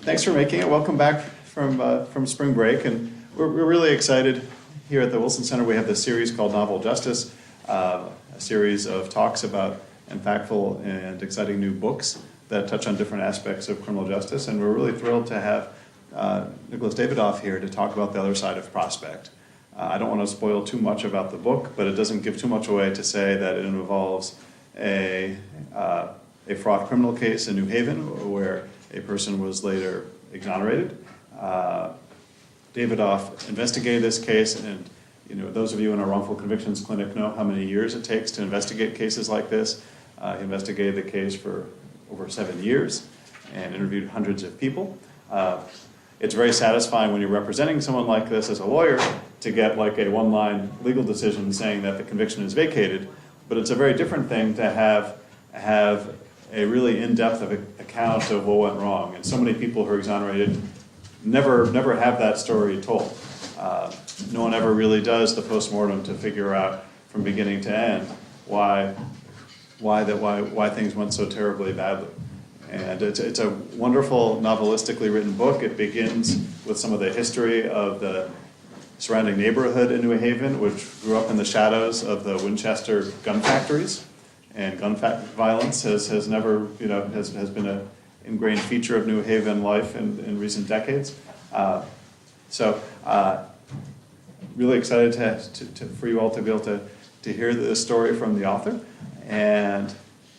Thanks for making it. Welcome back from spring break, and we're really excited here at the Wilson Center. We have this series called Novel Justice, a series of talks about impactful and exciting new books that touch on different aspects of criminal justice, and we're really thrilled to have Nicholas Dawidoff here to talk about the other side of Prospect. I don't want to spoil too much about the book, but it doesn't give too much away to say that it involves a fraud criminal case in New Haven where a person was later exonerated. Dawidoff investigated this case, and those of you in our wrongful convictions clinic know how many years it takes to investigate cases like this. He investigated the case for over 7 years and interviewed hundreds of people. It's very satisfying when you're representing someone like this as a lawyer to get like a one-line legal decision saying that the conviction is vacated, but it's a very different thing to have a really in-depth account of what went wrong. And so many people who are exonerated never have that story told. No one ever really does the postmortem to figure out from beginning to end why things went so terribly badly. And it's a wonderful novelistically written book. It begins with some of the history of the surrounding neighborhood in New Haven, which grew up in the shadows of the Winchester gun factories. And gun violence has never, has been an ingrained feature of New Haven life in recent decades. So really excited for you all to be able to hear the story from the author. And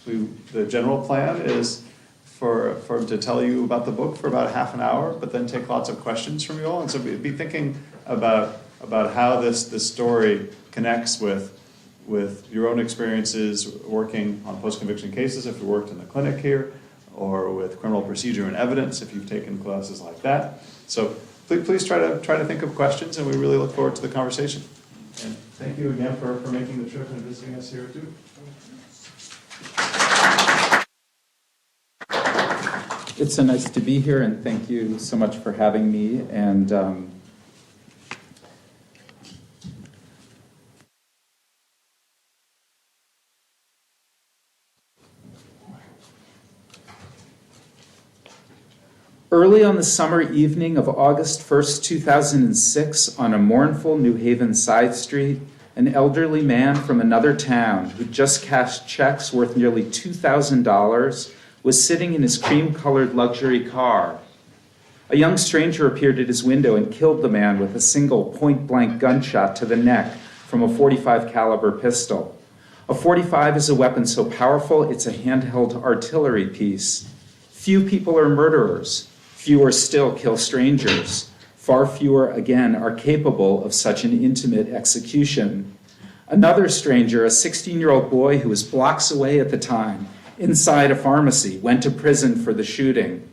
the general plan is for him to tell you about the book for about half an hour, but then take lots of questions from you all. And so be thinking about how this story connects with your own experiences working on post-conviction cases, if you worked in the clinic here, or with criminal procedure and evidence, if you've taken classes like that. So please try to think of questions, and we really look forward to the conversation. And thank you again for making the trip and visiting us here at Duke. It's so nice to be here, and thank you so much for having me. And early on the summer evening of August 1st, 2006, on a mournful New Haven side street, an elderly man from another town who just cashed checks worth nearly $2,000 was sitting in his cream-colored luxury car. A young stranger appeared at his window and killed the man with a single point-blank gunshot to the neck from a .45 caliber pistol. A .45 is a weapon so powerful it's a handheld artillery piece. Few people are murderers. Fewer still kill strangers. Far fewer, again, are capable of such an intimate execution. Another stranger, a 16-year-old boy who was blocks away at the time, inside a pharmacy, went to prison for the shooting.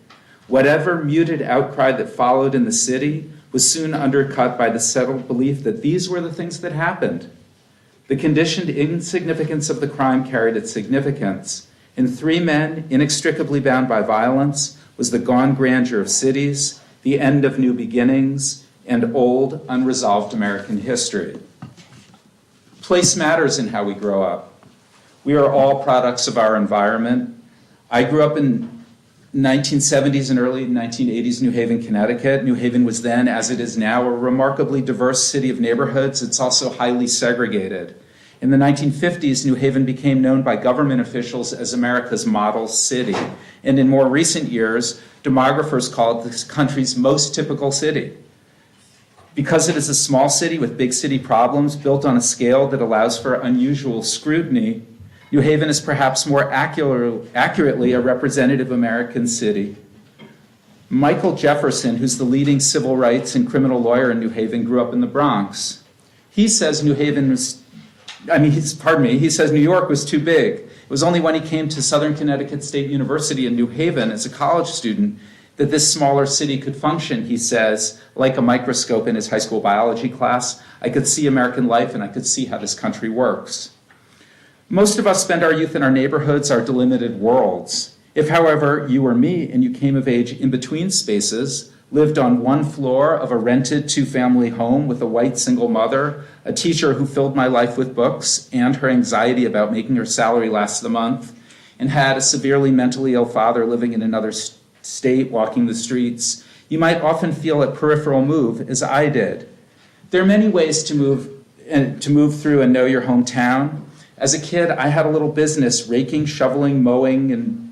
Whatever muted outcry that followed in the city was soon undercut by the settled belief that these were the things that happened. The conditioned insignificance of the crime carried its significance. In 3 men, inextricably bound by violence, was the gone grandeur of cities, the end of new beginnings, and old, unresolved American history. Place matters in how we grow up. We are all products of our environment. I grew up in 1970s and early 1980s New Haven, Connecticut. New Haven was then, as it is now, a remarkably diverse city of neighborhoods. It's also highly segregated. In the 1950s, New Haven became known by government officials as America's model city. And in more recent years, demographers call it this country's most typical city. Because it is a small city with big city problems built on a scale that allows for unusual scrutiny, New Haven is perhaps more accurately a representative American city. Michael Jefferson, who's the leading civil rights and criminal lawyer in New Haven, grew up in the Bronx. He says New York was too big. It was only when he came to Southern Connecticut State University in New Haven as a college student that this smaller city could function. He says, like a microscope in his high school biology class, I could see American life and I could see how this country works. Most of us spend our youth in our neighborhoods, our delimited worlds. If, however, you or me and you came of age in between spaces, lived on one floor of a rented 2-family home with a white single mother, a teacher who filled my life with books and her anxiety about making her salary last the month, and had a severely mentally ill father living in another state, walking the streets, you might often feel a peripheral move, as I did. There are many ways to move through and know your hometown. As a kid, I had a little business, raking, shoveling, mowing, and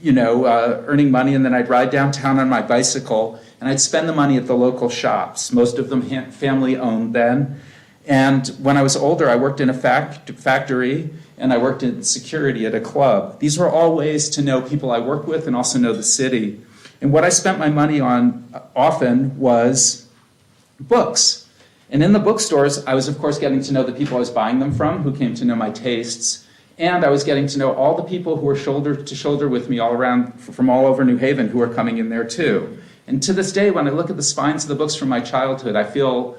earning money, and then I'd ride downtown on my bicycle, and I'd spend the money at the local shops, most of them family-owned then. And when I was older, I worked in a factory, and I worked in security at a club. These were all ways to know people I worked with and also know the city. And what I spent my money on often was books. And in the bookstores, I was, of course, getting to know the people I was buying them from, who came to know my tastes. And I was getting to know all the people who were shoulder to shoulder with me all around, from all over New Haven, who were coming in there too. And to this day, when I look at the spines of the books from my childhood, I feel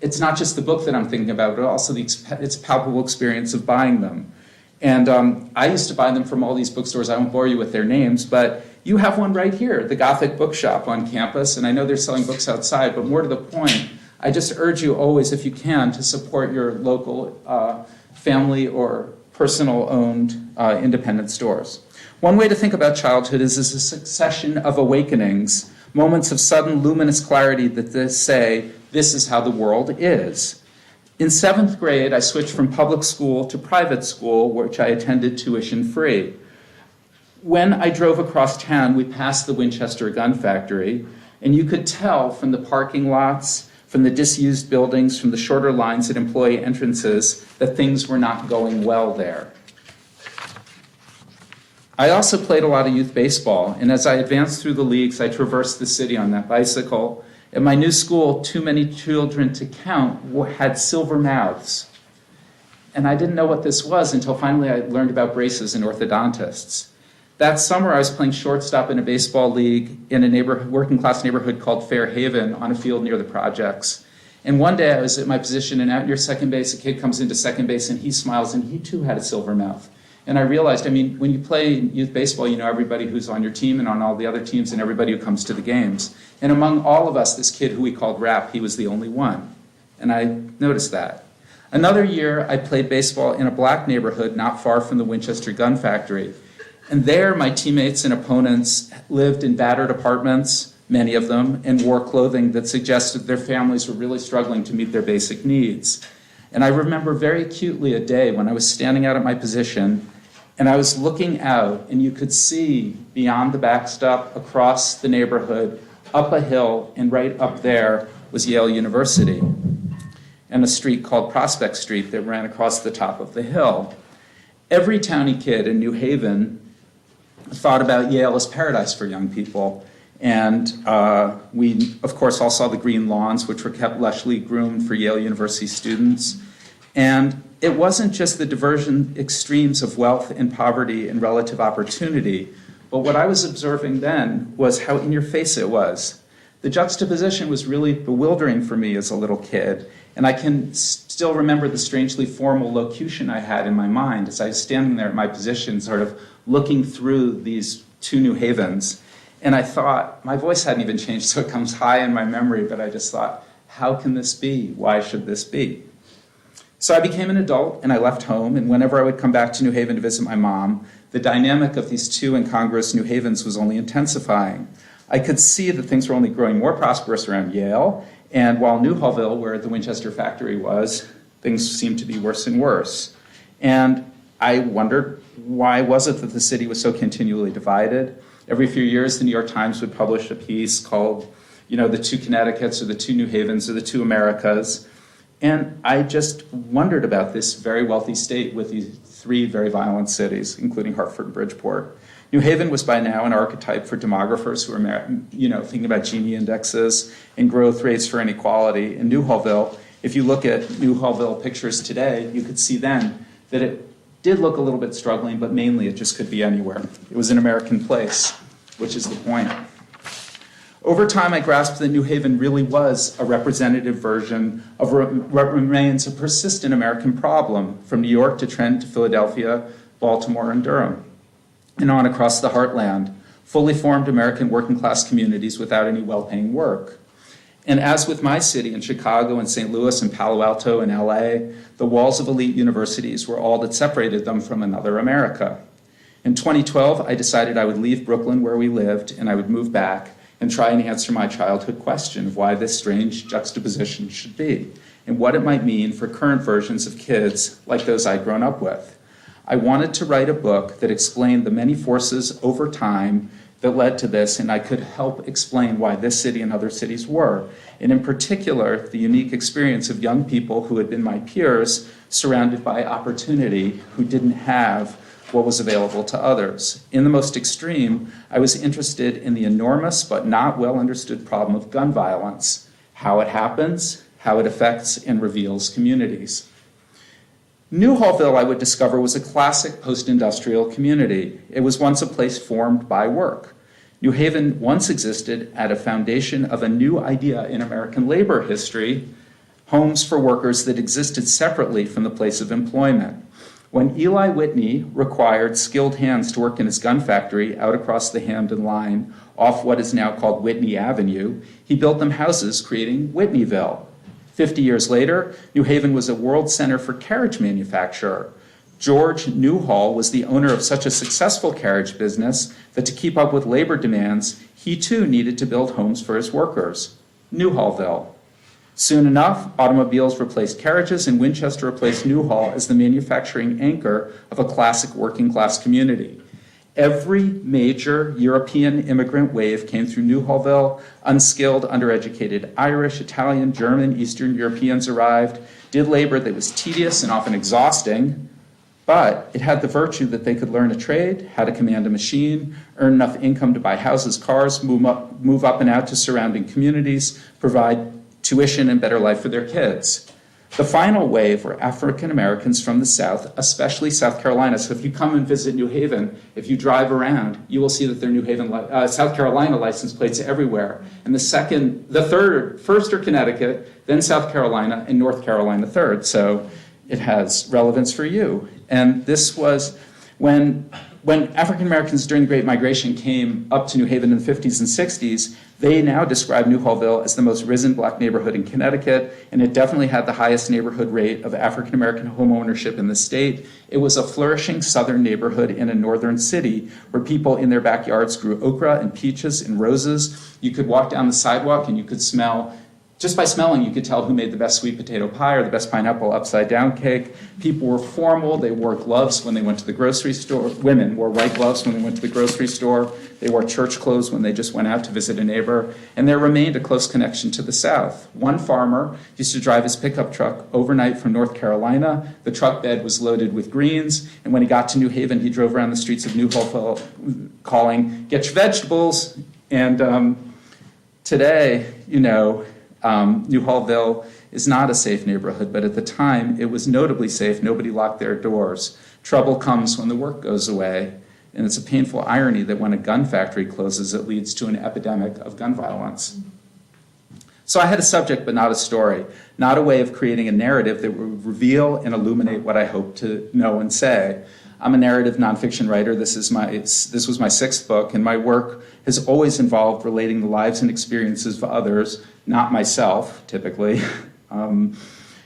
it's not just the book that I'm thinking about, but also its palpable experience of buying them. And I used to buy them from all these bookstores. I won't bore you with their names, but you have one right here, the Gothic Bookshop on campus. And I know they're selling books outside, but more to the point, I just urge you always, if you can, to support your local family or personal-owned independent stores. One way to think about childhood is as a succession of awakenings, moments of sudden luminous clarity that say, this is how the world is. In 7th grade, I switched from public school to private school, which I attended tuition-free. When I drove across town, we passed the Winchester gun factory, and you could tell from the parking lots, from the disused buildings, from the shorter lines at employee entrances, that things were not going well there. I also played a lot of youth baseball, and as I advanced through the leagues, I traversed the city on that bicycle. At my new school, too many children to count had silver mouths. And I didn't know what this was until finally I learned about braces and orthodontists. That summer, I was playing shortstop in a baseball league in a working-class neighborhood called Fairhaven on a field near the projects. And one day, I was at my position, and out near second base, a kid comes into second base, and he smiles, and he too had a silver mouth. And I realized, when you play youth baseball, you know everybody who's on your team and on all the other teams and everybody who comes to the games. And among all of us, this kid who we called Rap, he was the only one. And I noticed that. Another year, I played baseball in a black neighborhood not far from the Winchester gun factory. And there, my teammates and opponents lived in battered apartments, many of them, and wore clothing that suggested their families were really struggling to meet their basic needs. And I remember very acutely a day when I was standing out at my position, and I was looking out, and you could see beyond the backstop, across the neighborhood, up a hill, and right up there was Yale University, and a street called Prospect Street that ran across the top of the hill. Every towny kid in New Haven thought about Yale as paradise for young people. And we, of course, all saw the green lawns, which were kept lushly groomed for Yale University students. And it wasn't just the divergent extremes of wealth and poverty and relative opportunity, but what I was observing then was how in your face it was. The juxtaposition was really bewildering for me as a little kid, and I can still remember the strangely formal locution I had in my mind as I was standing there at my position, sort of looking through these two New Havens. And I thought, my voice hadn't even changed, so it comes high in my memory, but I just thought, how can this be? Why should this be? So I became an adult, and I left home, and whenever I would come back to New Haven to visit my mom, the dynamic of these two incongruous New Havens was only intensifying. I could see that things were only growing more prosperous around Yale, and while Newhallville, where the Winchester factory was, things seemed to be worse and worse. And I wondered, why was it that the city was so continually divided? Every few years, the New York Times would publish a piece called, the two Connecticuts or the two New Havens or the two Americas. And I just wondered about this very wealthy state with these three very violent cities, including Hartford and Bridgeport. New Haven was by now an archetype for demographers who were, thinking about Gini indexes and growth rates for inequality. In Newhallville, if you look at Newhallville pictures today, you could see then that it did look a little bit struggling, but mainly it just could be anywhere. It was an American place, which is the point. Over time, I grasped that New Haven really was a representative version of what remains a persistent American problem, from New York to Trent to Philadelphia, Baltimore, and Durham, and on across the heartland, fully formed American working-class communities without any well-paying work. And as with my city in Chicago and St. Louis and Palo Alto and LA, the walls of elite universities were all that separated them from another America. In 2012, I decided I would leave Brooklyn where we lived and I would move back and try and answer my childhood question of why this strange juxtaposition should be and what it might mean for current versions of kids like those I'd grown up with. I wanted to write a book that explained the many forces over time that led to this, and I could help explain why this city and other cities were, and in particular, the unique experience of young people who had been my peers surrounded by opportunity who didn't have what was available to others. In the most extreme, I was interested in the enormous but not well understood problem of gun violence, how it happens, how it affects and reveals communities. Newhallville, I would discover, was a classic post-industrial community. It was once a place formed by work. New Haven once existed at a foundation of a new idea in American labor history, homes for workers that existed separately from the place of employment. When Eli Whitney required skilled hands to work in his gun factory out across the Hamden line off what is now called Whitney Avenue, he built them houses, creating Whitneyville. 50 years later, New Haven was a world center for carriage manufacture. George Newhall was the owner of such a successful carriage business that to keep up with labor demands, he too needed to build homes for his workers. Newhallville. Soon enough, automobiles replaced carriages and Winchester replaced Newhall as the manufacturing anchor of a classic working class community. Every major European immigrant wave came through Newhallville. Unskilled, undereducated Irish, Italian, German, Eastern Europeans arrived, did labor that was tedious and often exhausting, but it had the virtue that they could learn a trade, how to command a machine, earn enough income to buy houses, cars, move up and out to surrounding communities, provide tuition and better life for their kids. The final wave were African Americans from the South, especially South Carolina. So if you come and visit New Haven, if you drive around, you will see that there are New Haven, South Carolina license plates everywhere. And first are Connecticut, then South Carolina, and North Carolina third. So it has relevance for you. And this was when African Americans during the Great Migration came up to New Haven in the 50s and 60s, they now describe Newhallville as the most risen black neighborhood in Connecticut, and it definitely had the highest neighborhood rate of African American home ownership in the state. It was a flourishing southern neighborhood in a northern city where people in their backyards grew okra and peaches and roses. You could walk down the sidewalk and you could smell. Just by smelling, you could tell who made the best sweet potato pie or the best pineapple upside-down cake. People were formal. They wore gloves when they went to the grocery store. Women wore white gloves when they went to the grocery store. They wore church clothes when they just went out to visit a neighbor. And there remained a close connection to the South. One farmer used to drive his pickup truck overnight from North Carolina. The truck bed was loaded with greens. And when he got to New Haven, he drove around the streets of Newhallville calling, "Get your vegetables." And today, Newhallville is not a safe neighborhood, but at the time it was notably safe. Nobody locked their doors. Trouble comes when the work goes away, and it's a painful irony that when a gun factory closes, it leads to an epidemic of gun violence. So I had a subject, but not a story, not a way of creating a narrative that would reveal and illuminate what I hope to know and say. I'm a narrative nonfiction writer. This was my sixth book, and my work has always involved relating the lives and experiences of others, not myself, typically. And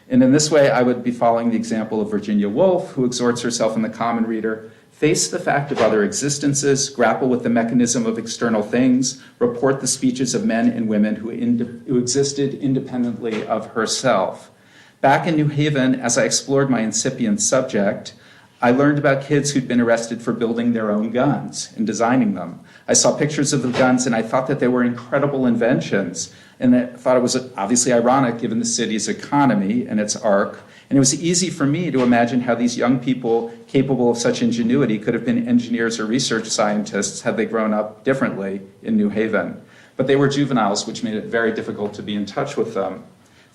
in this way, I would be following the example of Virginia Woolf, who exhorts herself in The Common Reader, face the fact of other existences, grapple with the mechanism of external things, report the speeches of men and women who existed independently of herself. Back in New Haven, as I explored my incipient subject, I learned about kids who'd been arrested for building their own guns and designing them. I saw pictures of the guns and I thought that they were incredible inventions. And I thought it was obviously ironic given the city's economy and its arc. And it was easy for me to imagine how these young people capable of such ingenuity could have been engineers or research scientists had they grown up differently in New Haven. But they were juveniles, which made it very difficult to be in touch with them.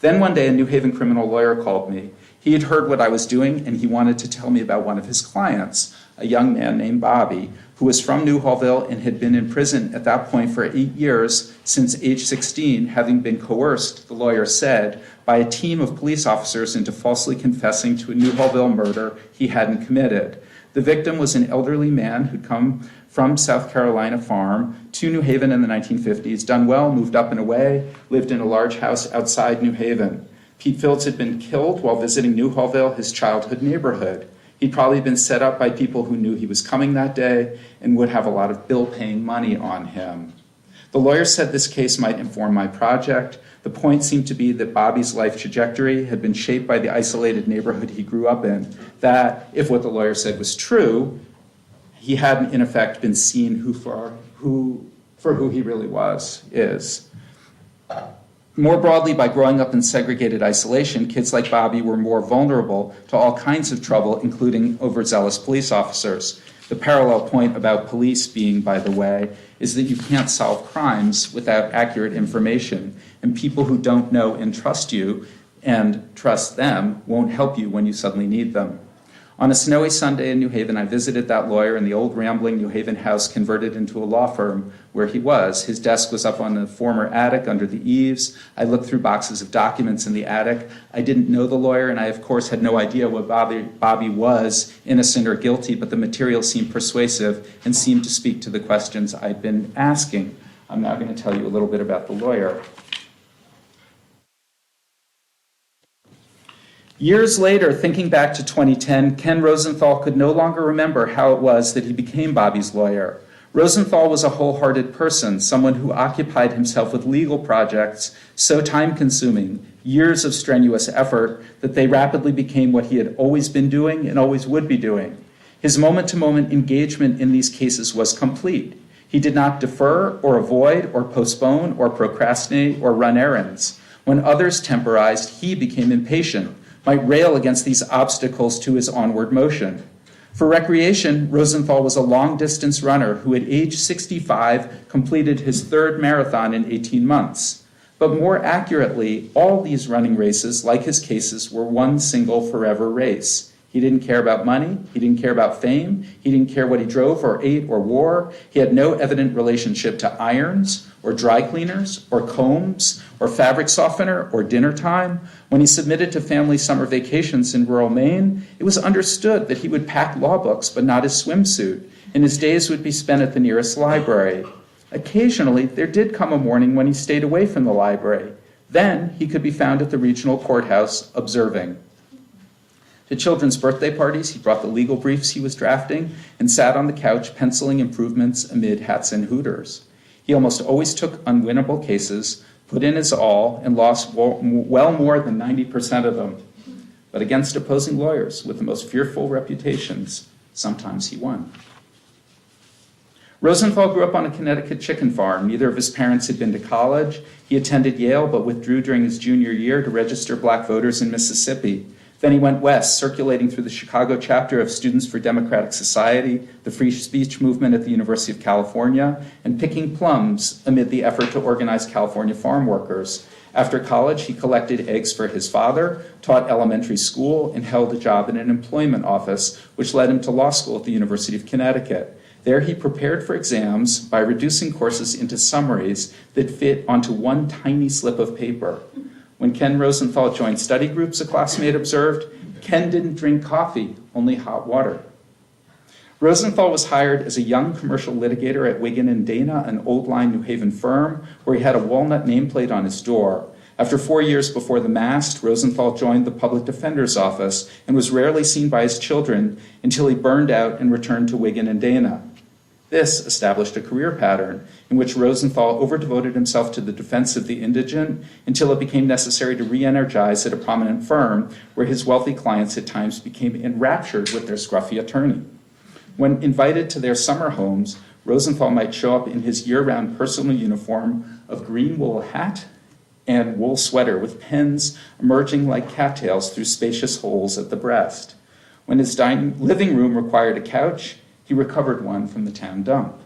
Then one day a New Haven criminal lawyer called me. He had heard what I was doing, and he wanted to tell me about one of his clients, a young man named Bobby, who was from Newhallville and had been in prison at that point for 8 years since age 16, having been coerced, the lawyer said, by a team of police officers into falsely confessing to a Newhallville murder he hadn't committed. The victim was an elderly man who'd come from South Carolina farm to New Haven in the 1950s, done well, moved up and away, lived in a large house outside New Haven. Pete Phillips had been killed while visiting Newhallville, his childhood neighborhood. He'd probably been set up by people who knew he was coming that day and would have a lot of bill-paying money on him. The lawyer said this case might inform my project. The point seemed to be that Bobby's life trajectory had been shaped by the isolated neighborhood he grew up in, that, if what the lawyer said was true, he hadn't, in effect, been seen for who he really is. More broadly, by growing up in segregated isolation, kids like Bobby were more vulnerable to all kinds of trouble, including overzealous police officers. The parallel point about police being, by the way, is that you can't solve crimes without accurate information, and people who don't know and trust you and trust them won't help you when you suddenly need them. On a snowy Sunday in New Haven, I visited that lawyer in the old rambling New Haven house converted into a law firm where he was. His desk was up on the former attic under the eaves. I looked through boxes of documents in the attic. I didn't know the lawyer, and I, of course, had no idea what Bobby was, innocent or guilty, but the material seemed persuasive and seemed to speak to the questions I'd been asking. I'm now going to tell you a little bit about the lawyer. Years later, thinking back to 2010, Ken Rosenthal could no longer remember how it was that he became Bobby's lawyer. Rosenthal was a wholehearted person, someone who occupied himself with legal projects so time-consuming, years of strenuous effort, that they rapidly became what he had always been doing and always would be doing. His moment-to-moment engagement in these cases was complete. He did not defer or avoid or postpone or procrastinate or run errands. When others temporized, he became impatient, might rail against these obstacles to his onward motion. For recreation, Rosenthal was a long-distance runner who at age 65 completed his third marathon in 18 months. But more accurately, all these running races, like his cases, were one single forever race. He didn't care about money. He didn't care about fame. He didn't care what he drove or ate or wore. He had no evident relationship to irons or dry cleaners or combs or fabric softener or dinner time. When he submitted to family summer vacations in rural Maine, it was understood that he would pack law books but not his swimsuit, and his days would be spent at the nearest library. Occasionally, there did come a morning when he stayed away from the library. Then he could be found at the regional courthouse observing. To children's birthday parties, he brought the legal briefs he was drafting and sat on the couch penciling improvements amid hats and hooters. He almost always took unwinnable cases, put in his all, and lost well more than 90% of them. But against opposing lawyers with the most fearful reputations, sometimes he won. Rosenthal grew up on a Connecticut chicken farm. Neither of his parents had been to college. He attended Yale but withdrew during his junior year to register black voters in Mississippi. Then he went west, circulating through the Chicago chapter of Students for Democratic Society, the free speech movement at the University of California, and picking plums amid the effort to organize California farm workers. After college, he collected eggs for his father, taught elementary school, and held a job in an employment office, which led him to law school at the University of Connecticut. There he prepared for exams by reducing courses into summaries that fit onto one tiny slip of paper. When Ken Rosenthal joined study groups, a classmate observed, Ken didn't drink coffee, only hot water. Rosenthal was hired as a young commercial litigator at Wigan and Dana, an old-line New Haven firm, where he had a walnut nameplate on his door. After 4 years before the mast, Rosenthal joined the public defender's office and was rarely seen by his children until he burned out and returned to Wigan and Dana. This established a career pattern in which Rosenthal overdevoted himself to the defense of the indigent until it became necessary to re-energize at a prominent firm where his wealthy clients at times became enraptured with their scruffy attorney. When invited to their summer homes, Rosenthal might show up in his year-round personal uniform of green wool hat and wool sweater with pens emerging like cattails through spacious holes at the breast. When his living room required a couch, he recovered one from the town dump.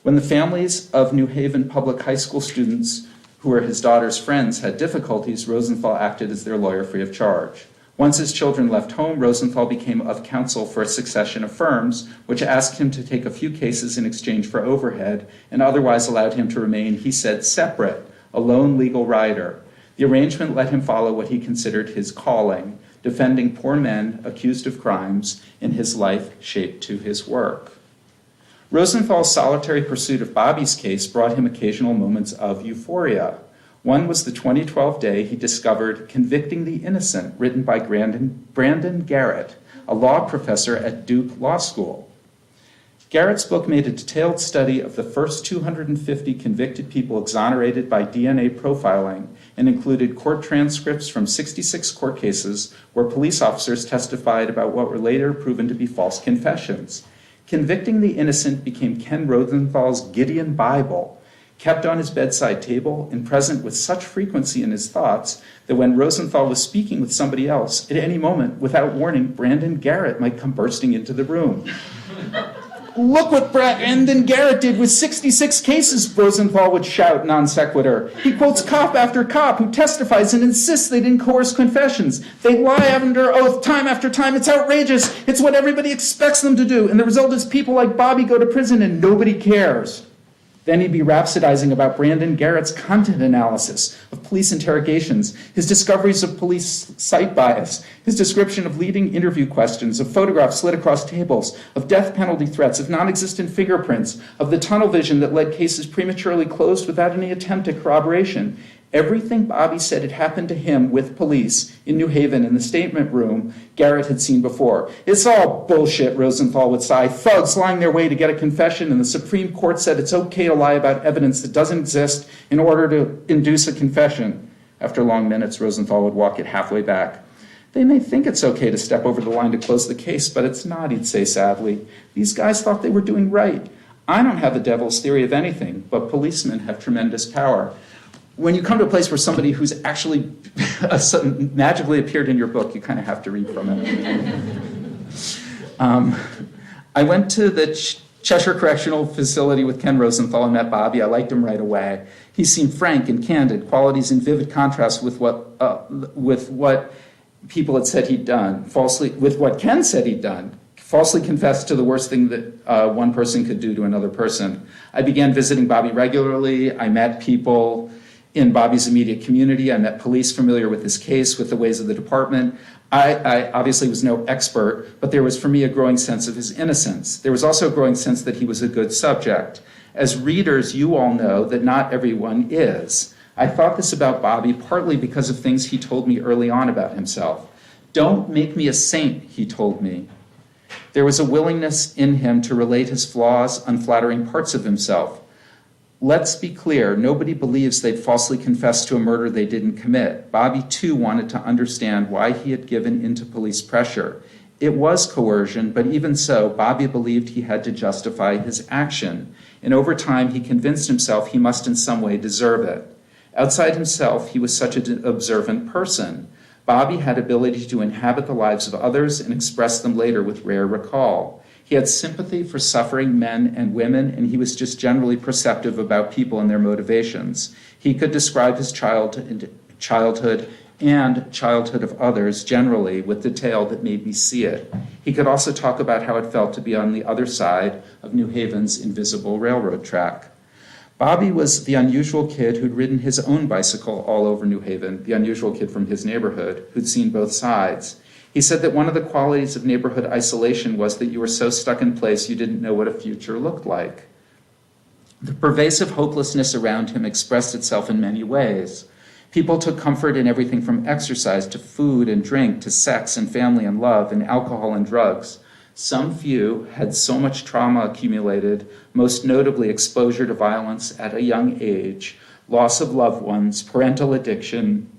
When the families of New Haven public high school students who were his daughter's friends had difficulties, Rosenthal acted as their lawyer free of charge. Once his children left home, Rosenthal became of counsel for a succession of firms, which asked him to take a few cases in exchange for overhead and otherwise allowed him to remain, he said, separate, a lone legal rider. The arrangement let him follow what he considered his calling, defending poor men accused of crimes, and his life shaped to his work. Rosenthal's solitary pursuit of Bobby's case brought him occasional moments of euphoria. One was the 2012 day he discovered Convicting the Innocent, written by Brandon Garrett, a law professor at Duke Law School. Garrett's book made a detailed study of the first 250 convicted people exonerated by DNA profiling and included court transcripts from 66 court cases where police officers testified about what were later proven to be false confessions. Convicting the Innocent became Ken Rosenthal's Gideon Bible, kept on his bedside table and present with such frequency in his thoughts that when Rosenthal was speaking with somebody else, at any moment, without warning, Brandon Garrett might come bursting into the room. Look what Brandon Garrett did with 66 cases, Rosenthal would shout non sequitur. He quotes cop after cop who testifies and insists they didn't coerce confessions. They lie under oath time after time. It's outrageous. It's what everybody expects them to do. And the result is people like Bobby go to prison and nobody cares. Then he'd be rhapsodizing about Brandon Garrett's content analysis of police interrogations, his discoveries of police site bias, his description of leading interview questions, of photographs slid across tables, of death penalty threats, of non-existent fingerprints, of the tunnel vision that led cases prematurely closed without any attempt at corroboration. Everything Bobby said had happened to him with police in New Haven in the statement room Garrett had seen before. It's all bullshit, Rosenthal would sigh. Thugs lying their way to get a confession, and the Supreme Court said it's okay to lie about evidence that doesn't exist in order to induce a confession. After long minutes, Rosenthal would walk it halfway back. They may think it's okay to step over the line to close the case, but it's not, he'd say sadly. These guys thought they were doing right. I don't have the devil's theory of anything, but policemen have tremendous power. When you come to a place where somebody who's actually magically appeared in your book, you kind of have to read from it. I went to the Cheshire Correctional Facility with Ken Rosenthal and met Bobby. I liked him right away. He seemed frank and candid, qualities in vivid contrast with what people had said he'd done, with what Ken said he'd done. Falsely confessed to the worst thing that one person could do to another person. I began visiting Bobby regularly. I met people in Bobby's immediate community. I met police familiar with his case, with the ways of the department. I obviously was no expert, but there was for me a growing sense of his innocence. There was also a growing sense that he was a good subject. As readers, you all know that not everyone is. I thought this about Bobby partly because of things he told me early on about himself. Don't make me a saint, he told me. There was a willingness in him to relate his flaws, unflattering parts of himself. Let's be clear, nobody believes they'd falsely confessed to a murder they didn't commit. Bobby, too, wanted to understand why he had given into police pressure. It was coercion, but even so, Bobby believed he had to justify his action. And over time, he convinced himself he must in some way deserve it. Outside himself, he was such an observant person. Bobby had ability to inhabit the lives of others and express them later with rare recall. He had sympathy for suffering men and women, and he was just generally perceptive about people and their motivations. He could describe his childhood and childhood of others generally with detail that made me see it. He could also talk about how it felt to be on the other side of New Haven's invisible railroad track. Bobby was the unusual kid who'd ridden his own bicycle all over New Haven, the unusual kid from his neighborhood who'd seen both sides. He said that one of the qualities of neighborhood isolation was that you were so stuck in place you didn't know what a future looked like. The pervasive hopelessness around him expressed itself in many ways. People took comfort in everything from exercise to food and drink to sex and family and love and alcohol and drugs. Some few had so much trauma accumulated, most notably exposure to violence at a young age, loss of loved ones, parental addiction,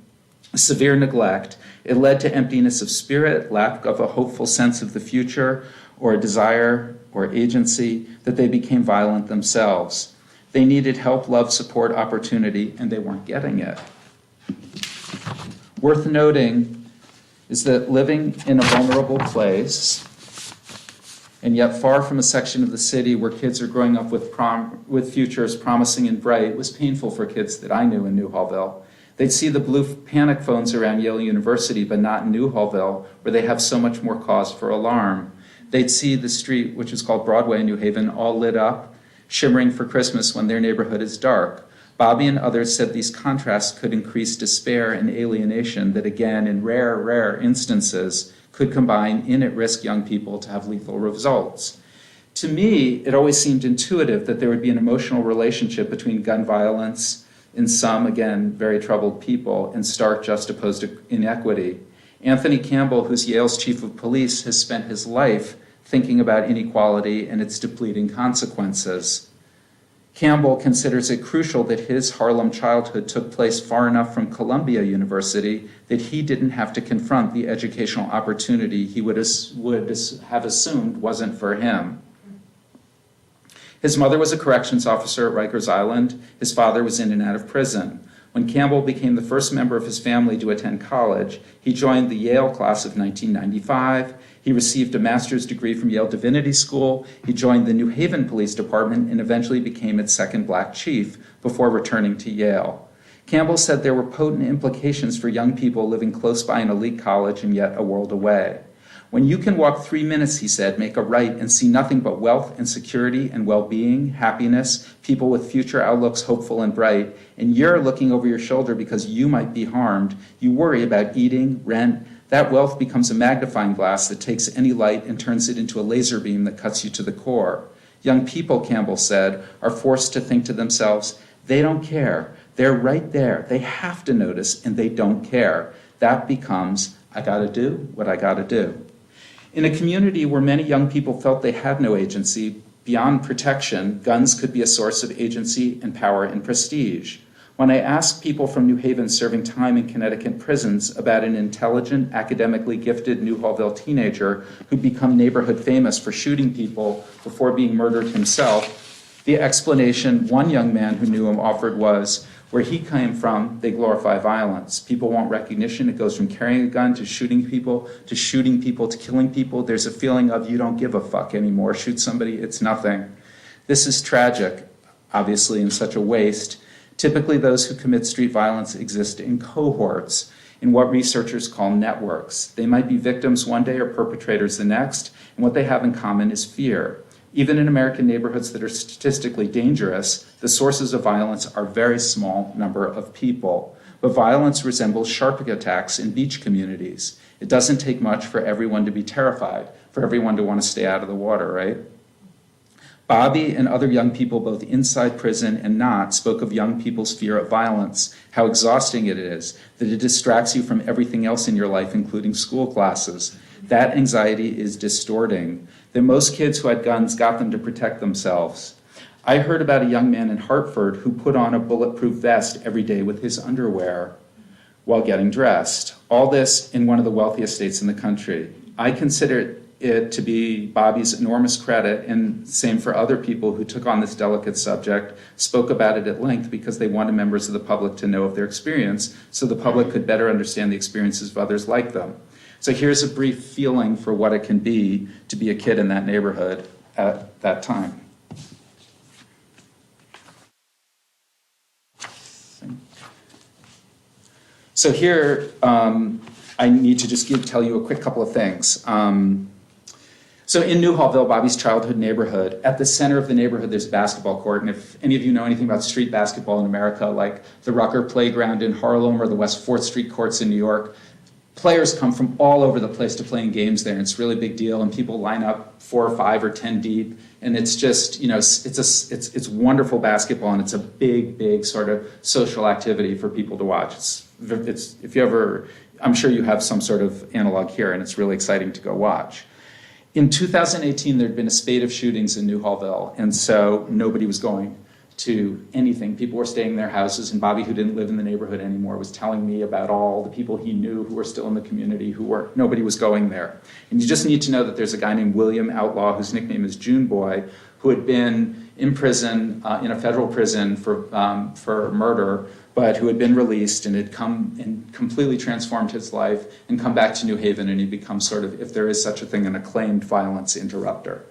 severe neglect. It led to emptiness of spirit, lack of a hopeful sense of the future, or a desire or agency that they became violent themselves. They needed help, love, support, opportunity, and they weren't getting it. Worth noting is that living in a vulnerable place, and yet far from a section of the city where kids are growing up with futures promising and bright, was painful for kids that I knew in New Hallville. They'd see the blue panic phones around Yale University, but not in New Hallville, where they have so much more cause for alarm. They'd see the street, which is called Broadway in New Haven, all lit up, shimmering for Christmas when their neighborhood is dark. Bobby and others said these contrasts could increase despair and alienation that, again, in rare instances, could combine in at-risk young people to have lethal results. To me, it always seemed intuitive that there would be an emotional relationship between gun violence, in some, again, very troubled people, in stark juxtaposed inequity. Anthony Campbell, who's Yale's chief of police, has spent his life thinking about inequality and its depleting consequences. Campbell considers it crucial that his Harlem childhood took place far enough from Columbia University that he didn't have to confront the educational opportunity he would have assumed wasn't for him. His mother was a corrections officer at Rikers Island. His father was in and out of prison. When Campbell became the first member of his family to attend college, he joined the Yale class of 1995. He received a master's degree from Yale Divinity School. He joined the New Haven Police Department and eventually became its second black chief before returning to Yale. Campbell said there were potent implications for young people living close by an elite college and yet a world away. When you can walk 3 minutes, he said, make a right and see nothing but wealth and security and well-being, happiness, people with future outlooks hopeful and bright, and you're looking over your shoulder because you might be harmed, you worry about eating, rent. That wealth becomes a magnifying glass that takes any light and turns it into a laser beam that cuts you to the core. Young people, Campbell said, are forced to think to themselves, they don't care. They're right there. They have to notice, and they don't care. That becomes, I gotta do what I gotta do. In a community where many young people felt they had no agency, beyond protection, guns could be a source of agency and power and prestige. When I asked people from New Haven serving time in Connecticut prisons about an intelligent, academically gifted New Hallville teenager who'd become neighborhood famous for shooting people before being murdered himself, the explanation one young man who knew him offered was, where he came from, they glorify violence. People want recognition. It goes from carrying a gun to shooting people to killing people. There's a feeling of you don't give a fuck anymore. Shoot somebody, it's nothing. This is tragic, obviously, and such a waste. Typically, those who commit street violence exist in cohorts, in what researchers call networks. They might be victims one day or perpetrators the next, and what they have in common is fear. Even in American neighborhoods that are statistically dangerous, the sources of violence are a very small number of people. But violence resembles sharp attacks in beach communities. It doesn't take much for everyone to be terrified, for everyone to want to stay out of the water, right? Bobby and other young people, both inside prison and not, spoke of young people's fear of violence, how exhausting it is, that it distracts you from everything else in your life, including school classes. That anxiety is distorting. That most kids who had guns got them to protect themselves. I heard about a young man in Hartford who put on a bulletproof vest every day with his underwear while getting dressed. All this in one of the wealthiest states in the country. I consider it to be Bobby's enormous credit, and same for other people who took on this delicate subject, spoke about it at length because they wanted members of the public to know of their experience so the public could better understand the experiences of others like them. So here's a brief feeling for what it can be to be a kid in that neighborhood at that time. So here, I need to just tell you a quick couple of things. So in New Hallville, Bobby's childhood neighborhood, at the center of the neighborhood, there's a basketball court. And if any of you know anything about street basketball in America, like the Rucker Playground in Harlem or the West 4th Street courts in New York, players come from all over the place to play in games there. And it's a really big deal. And people line up 4 or 5 or 10 deep. And it's just, you know, it's wonderful basketball. And it's a big sort of social activity for people to watch. It's if you ever, I'm sure you have some sort of analog here, and it's really exciting to go watch. In 2018, there'd been a spate of shootings in New Hallville, and so nobody was going to anything. People were staying in their houses, and Bobby, who didn't live in the neighborhood anymore, was telling me about all the people he knew who were still in the community, nobody was going there. And you just need to know that there's a guy named William Outlaw, whose nickname is June Boy, who had been in prison, in a federal prison for murder, but who had been released and had come and completely transformed his life and come back to New Haven, and he'd become sort of, if there is such a thing, an acclaimed violence interrupter.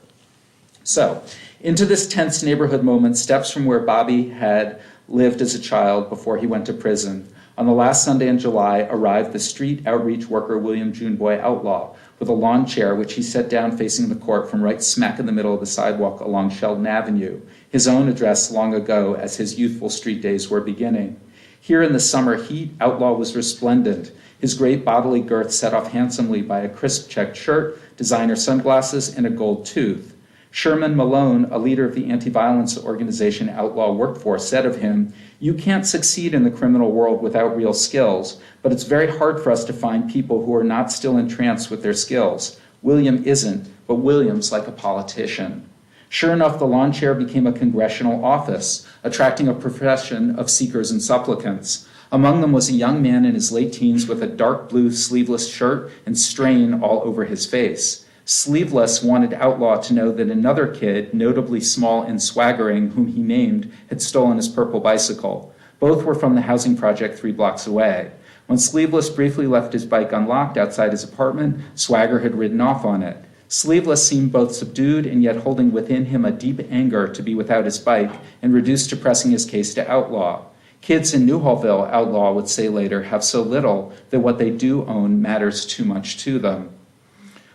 So, into this tense neighborhood moment, steps from where Bobby had lived as a child before he went to prison. On the last Sunday in July arrived the street outreach worker William June Boy Outlaw with a lawn chair, which he set down facing the court from right smack in the middle of the sidewalk along Sheldon Avenue, his own address long ago as his youthful street days were beginning. Here in the summer heat, Outlaw was resplendent, his great bodily girth set off handsomely by a crisp checked shirt, designer sunglasses, and a gold tooth. Sherman Malone, a leader of the anti-violence organization Outlaw Workforce, said of him, "You can't succeed in the criminal world without real skills, but it's very hard for us to find people who are not still entranced with their skills. William isn't, but William's like a politician." Sure enough, the lawn chair became a congressional office, attracting a profession of seekers and supplicants. Among them was a young man in his late teens with a dark blue sleeveless shirt and strain all over his face. Sleeveless wanted Outlaw to know that another kid, notably small and swaggering, whom he named, had stolen his purple bicycle. Both were from the housing project 3 blocks away. When Sleeveless briefly left his bike unlocked outside his apartment, Swagger had ridden off on it. Sleeveless seemed both subdued and yet holding within him a deep anger to be without his bike and reduced to pressing his case to Outlaw. Kids in Newhallville, Outlaw would say later, have so little that what they do own matters too much to them.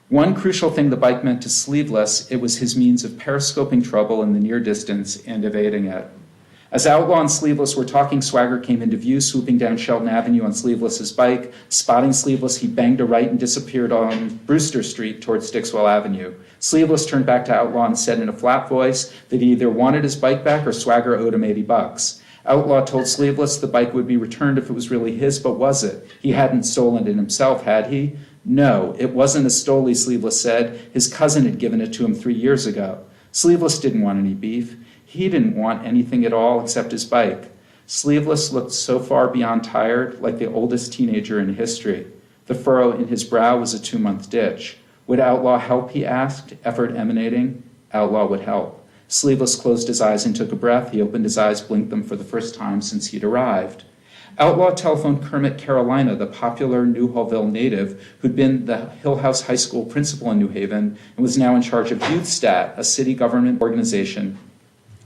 One crucial thing the bike meant to Sleeveless, it was his means of periscoping trouble in the near distance and evading it. As Outlaw and Sleeveless were talking, Swagger came into view, swooping down Sheldon Avenue on Sleeveless's bike. Spotting Sleeveless, he banged a right and disappeared on Brewster Street towards Dixwell Avenue. Sleeveless turned back to Outlaw and said in a flat voice that he either wanted his bike back or Swagger owed him $80. Outlaw told Sleeveless the bike would be returned if it was really his, but was it? He hadn't stolen it himself, had he? No, it wasn't a stole, Sleeveless said. His cousin had given it to him 3 years ago. Sleeveless didn't want any beef. He didn't want anything at all except his bike. Sleeveless looked so far beyond tired, like the oldest teenager in history. The furrow in his brow was a 2-month ditch. Would Outlaw help, he asked, effort emanating. Outlaw would help. Sleeveless closed his eyes and took a breath. He opened his eyes, blinked them for the first time since he'd arrived. Outlaw telephoned Kermit Carolina, the popular Newhallville native who'd been the Hill House High School principal in New Haven and was now in charge of YouthStat, a city government organization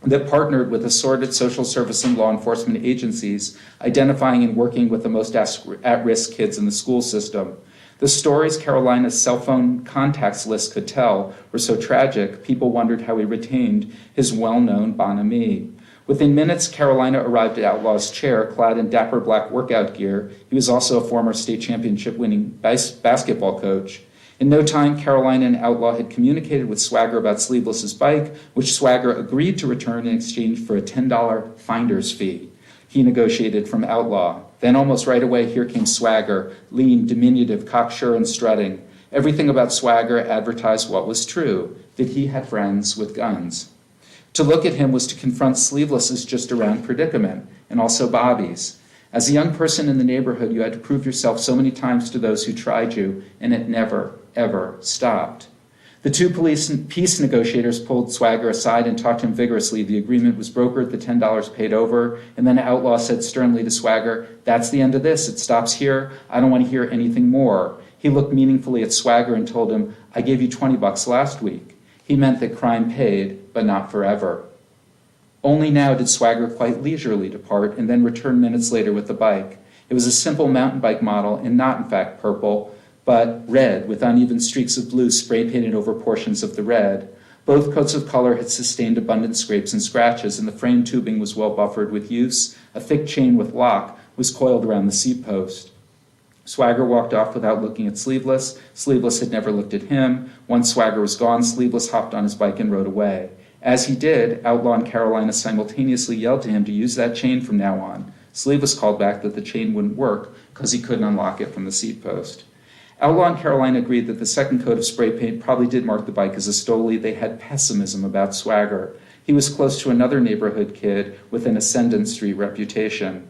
that partnered with assorted social service and law enforcement agencies, identifying and working with the most at-risk kids in the school system. The stories Carolina's cell phone contacts list could tell were so tragic, people wondered how he retained his well-known bonhomie. Within minutes, Carolina arrived at Outlaw's chair, clad in dapper black workout gear. He was also a former state championship-winning basketball coach. In no time, Carolina and Outlaw had communicated with Swagger about Sleeveless's bike, which Swagger agreed to return in exchange for a $10 finder's fee he negotiated from Outlaw. Then almost right away, here came Swagger, lean, diminutive, cocksure, and strutting. Everything about Swagger advertised what was true, that he had friends with guns. To look at him was to confront Sleeveless's just-around predicament, and also Bobby's. As a young person in the neighborhood, you had to prove yourself so many times to those who tried you, and it never, ever stopped. The two peace negotiators pulled Swagger aside and talked to him vigorously. The agreement was brokered, the $10 paid over, and then Outlaw said sternly to Swagger, "That's the end of this. It stops here. I don't want to hear anything more." He looked meaningfully at Swagger and told him, "I gave you $20 last week." He meant that crime paid, but not forever. Only now did Swagger quite leisurely depart and then return minutes later with the bike. It was a simple mountain bike model and not, in fact, purple, but red with uneven streaks of blue spray painted over portions of the red. Both coats of color had sustained abundant scrapes and scratches, and the frame tubing was well buffered with use. A thick chain with lock was coiled around the seat post. Swagger walked off without looking at Sleeveless. Sleeveless had never looked at him. Once Swagger was gone, Sleeveless hopped on his bike and rode away. As he did, Outlaw and Carolina simultaneously yelled to him to use that chain from now on. Sleeveless called back that the chain wouldn't work because he couldn't unlock it from the seat post. Outlaw and Carolina agreed that the second coat of spray paint probably did mark the bike as a stole. They had pessimism about Swagger. He was close to another neighborhood kid with an Ascendant Street reputation.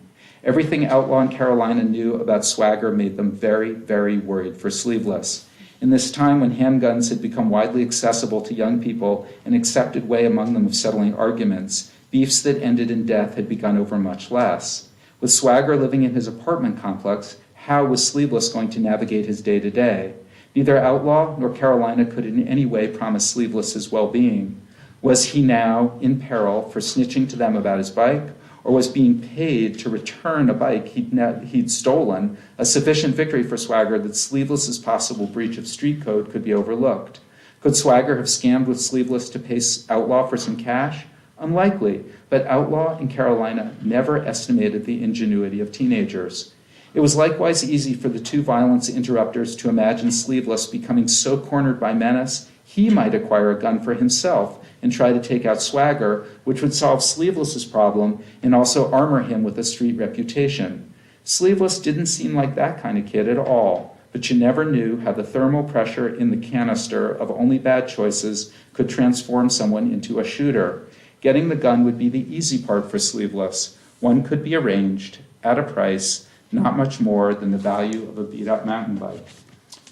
Everything Outlaw and Carolina knew about Swagger made them very, very worried for Sleeveless. In this time when handguns had become widely accessible to young people, an accepted way among them of settling arguments, beefs that ended in death had begun over much less. With Swagger living in his apartment complex, how was Sleeveless going to navigate his day-to-day? Neither Outlaw nor Carolina could in any way promise Sleeveless his well-being. Was he now in peril for snitching to them about his bike, or was being paid to return a bike he'd stolen a sufficient victory for Swagger that Sleeveless's possible breach of street code could be overlooked? Could Swagger have scammed with Sleeveless to pay Outlaw for some cash? Unlikely, but Outlaw and Carolina never estimated the ingenuity of teenagers. It was likewise easy for the two violence interrupters to imagine Sleeveless becoming so cornered by menace He might acquire a gun for himself and try to take out Swagger, which would solve Sleeveless's problem and also armor him with a street reputation. Sleeveless didn't seem like that kind of kid at all, but you never knew how the thermal pressure in the canister of only bad choices could transform someone into a shooter. Getting the gun would be the easy part for Sleeveless. One could be arranged at a price not much more than the value of a beat-up mountain bike.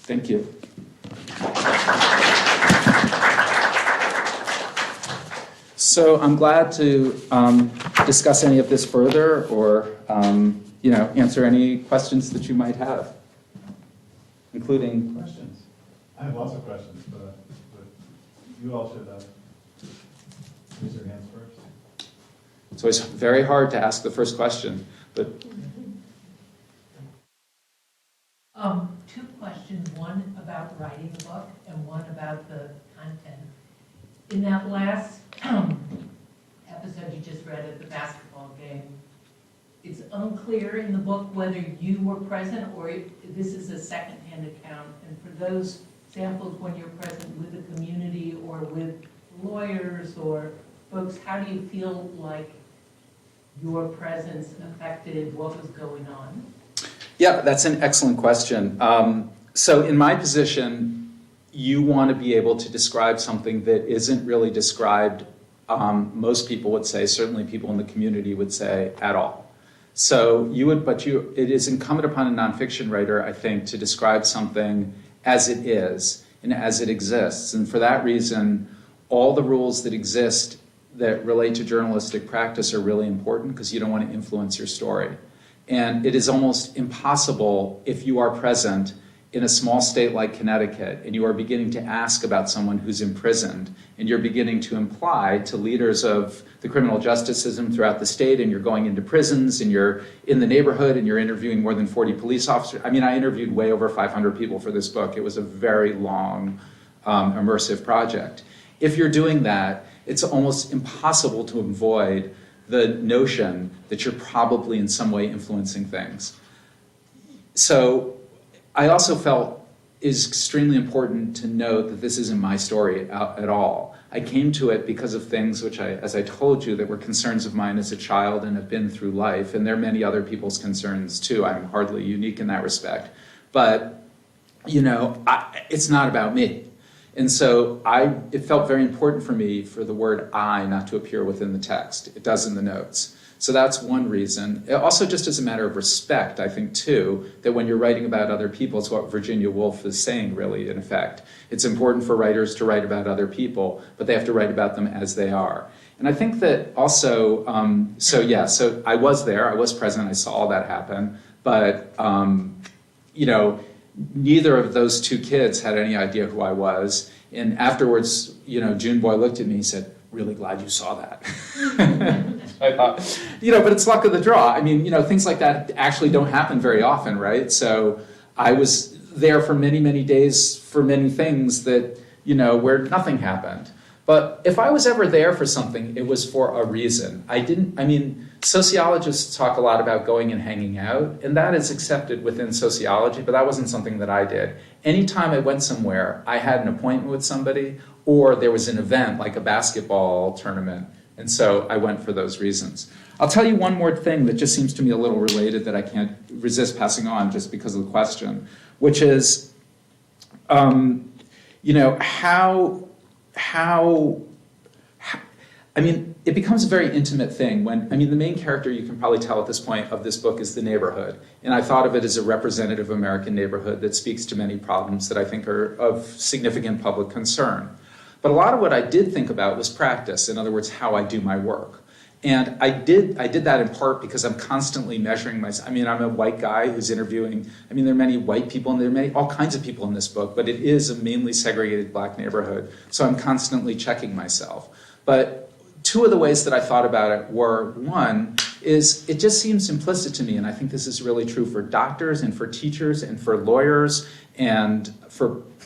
Thank you. So I'm glad to discuss any of this further or answer any questions that you might have, including questions. I have lots of questions, but you all should raise your hands first. It's always very hard to ask the first question, but two questions, one about writing the book and one about the content. In that last episode you just read at the basketball game, it's unclear in the book whether you were present or this is a second-hand account. And for those samples when you're present with the community or with lawyers or folks, how do you feel like your presence affected what was going on? yeah, that's an excellent question. So in my position, you want to be able to describe something that isn't really described, most people would say, certainly people in the community would say, at all. So it is incumbent upon a nonfiction writer, I think, to describe something as it is and as it exists. And for that reason, all the rules that exist that relate to journalistic practice are really important because you don't want to influence your story. And it is almost impossible if you are present in a small state like Connecticut and you are beginning to ask about someone who's imprisoned and you're beginning to imply to leaders of the criminal justice system throughout the state and you're going into prisons and you're in the neighborhood and you're interviewing more than 40 police officers. I mean, I interviewed way over 500 people for this book. It was a very long, immersive project. If you're doing that, it's almost impossible to avoid the notion that you're probably in some way influencing things. So I also felt it's extremely important to note that this isn't my story at all. I came to it because of things which, as I told you, that were concerns of mine as a child and have been through life, and there are many other people's concerns too. I'm hardly unique in that respect. But, it's not about me. And so it felt very important for me for the word I not to appear within the text. It does in the notes. So that's one reason. Also, just as a matter of respect, I think, too, that when you're writing about other people, it's what Virginia Woolf is saying, really, in effect. It's important for writers to write about other people, but they have to write about them as they are. And I think that also, so I was there, I was present, I saw all that happen, but, neither of those two kids had any idea who I was. And afterwards, June Boy looked at me and said, "Really glad you saw that." I thought, but it's luck of the draw. I mean, things like that actually don't happen very often, right? So I was there for many, many days for many things that, where nothing happened. But if I was ever there for something, it was for a reason. Sociologists talk a lot about going and hanging out, and that is accepted within sociology, but that wasn't something that I did. Anytime I went somewhere, I had an appointment with somebody, or there was an event like a basketball tournament, and so I went for those reasons. I'll tell you one more thing that just seems to me a little related that I can't resist passing on just because of the question, which is, it becomes a very intimate thing when, the main character, you can probably tell at this point of this book, is the neighborhood. And I thought of it as a representative American neighborhood that speaks to many problems that I think are of significant public concern. But a lot of what I did think about was practice, in other words, how I do my work. And I did that in part because I'm constantly measuring myself. I'm a white guy who's interviewing, there are many white people and there are all kinds of people in this book, but it is a mainly segregated black neighborhood. So I'm constantly checking myself. But two of the ways that I thought about it were, one, is it just seems implicit to me, and I think this is really true for doctors and for teachers and for lawyers and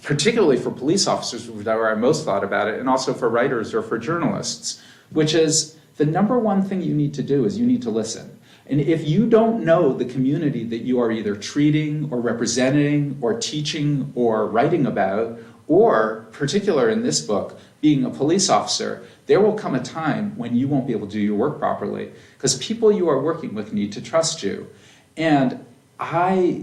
particularly for police officers, where I most thought about it, and also for writers or for journalists, which is the number one thing you need to do is you need to listen. And if you don't know the community that you are either treating or representing or teaching or writing about, Or, particular in this book, being a police officer, there will come a time when you won't be able to do your work properly because people you are working with need to trust you. And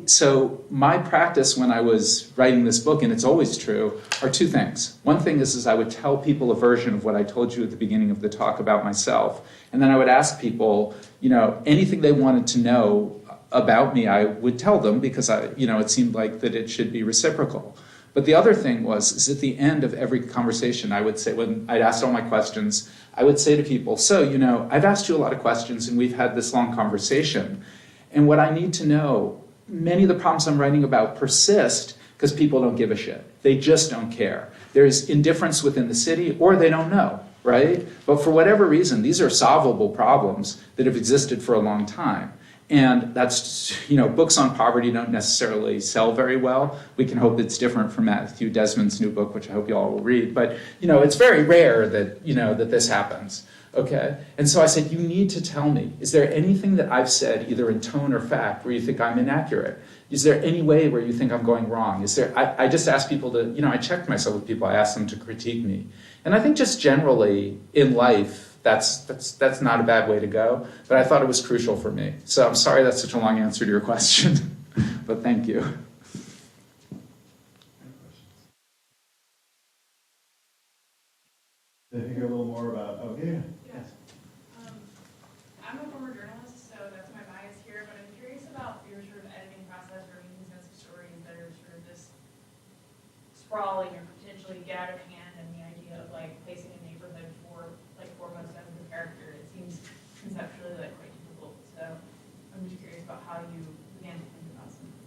so my practice when I was writing this book, and it's always true, are two things. One thing is I would tell people a version of what I told you at the beginning of the talk about myself. And then I would ask people, anything they wanted to know about me, I would tell them because it seemed like that it should be reciprocal. But the other thing is at the end of every conversation, I would say, when I'd asked all my questions, I would say to people, so, I've asked you a lot of questions and we've had this long conversation. And what I need to know, many of the problems I'm writing about persist because people don't give a shit. They just don't care. There's indifference within the city or they don't know, right? But for whatever reason, these are solvable problems that have existed for a long time. And that's, books on poverty don't necessarily sell very well. We can hope it's different from Matthew Desmond's new book, which I hope you all will read. But, it's very rare that, that this happens. Okay? And so I said, you need to tell me, is there anything that I've said, either in tone or fact, where you think I'm inaccurate? Is there any way where you think I'm going wrong? I just asked people to, I checked myself with people, I asked them to critique me. And I think just generally in life, that's not a bad way to go, but I thought it was crucial for me. So I'm sorry that's such a long answer to your question, but thank you. Did you hear a little more about, Yeah. I'm a former journalist, so that's my bias here, but I'm curious about your sort of editing process or making sense of stories that are sort of this sprawling or potentially get out of hand, and the idea of placing a neighborhood for 4 months as the character. It seems conceptually quite difficult. So I'm just curious about how you began to think about something.